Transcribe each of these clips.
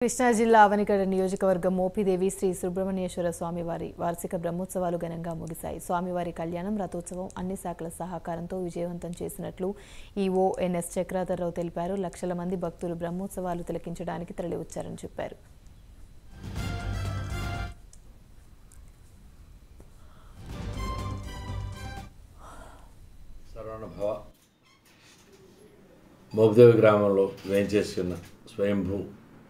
కృష్ణా జిల్లా అవనిగడ్డ నియోజకవర్గం మోపిదేవి శ్రీ సుబ్రహ్మణ్యేశ్వర స్వామివారి వార్షిక బ్రహ్మోత్సవాలు ఘనంగా ముగిశాయి. స్వామివారి కళ్యాణం, రథోత్సవం అన్ని శాఖల సహకారంతో విజయవంతం చేసినట్లు ఈవో ఎన్ఎస్ చక్రాధర్రావు తెలిపారు. లక్షల మంది భక్తులు బ్రహ్మోత్సవాలు తిలకించడానికి తరలివచ్చారని చెప్పారు. మోపిదేవి గ్రామంలో వేంచేస్తున్న స్వయంభూ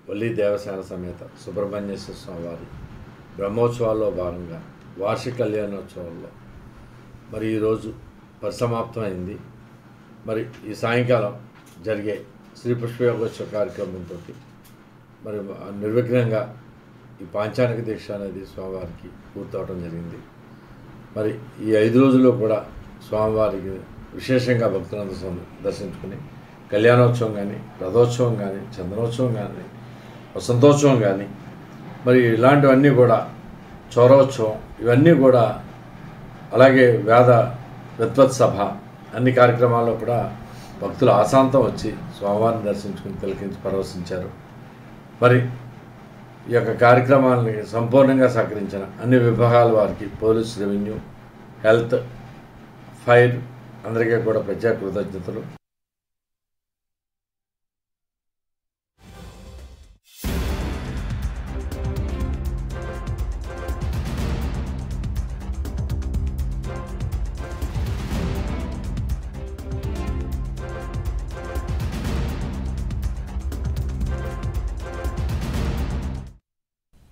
వల్లి దేవసేన సమేత సుబ్రహ్మణ్యేశ్వర స్వామివారి బ్రహ్మోత్సవాల్లో భాగంగా వార్షిక కళ్యాణోత్సవాల్లో మరి ఈరోజు పరిసమాప్తమైంది. మరి ఈ సాయంకాలం జరిగే శ్రీ పుష్పయోగోత్సవ కార్యక్రమంతో మరి నిర్విఘ్నంగా ఈ పాంచానిక దీక్ష అనేది స్వామివారికి పూర్తవడం జరిగింది. మరి ఈ 5 రోజుల్లో కూడా స్వామివారికి విశేషంగా భక్తులందరూ దర్శించుకుని కళ్యాణోత్సవం కానీ, రథోత్సవం కానీ, చందనోత్సవం కానీ, వసంతోత్సవం కానీ, మరి ఇలాంటివన్నీ కూడా, చౌరోత్సవం ఇవన్నీ కూడా, అలాగే వేద విద్వత్ సభ అన్ని కార్యక్రమాల్లో కూడా భక్తులు ఆశాంతం వచ్చి స్వామివారిని దర్శించుకుని తిలకించి పరవశించారు. మరి ఈ యొక్క కార్యక్రమాలని సంపూర్ణంగా సహకరించిన అన్ని విభాగాల వారికి పోలీస్, రెవెన్యూ, హెల్త్, ఫైర్ అందరికీ కూడా ప్రత్యేక కృతజ్ఞతలు.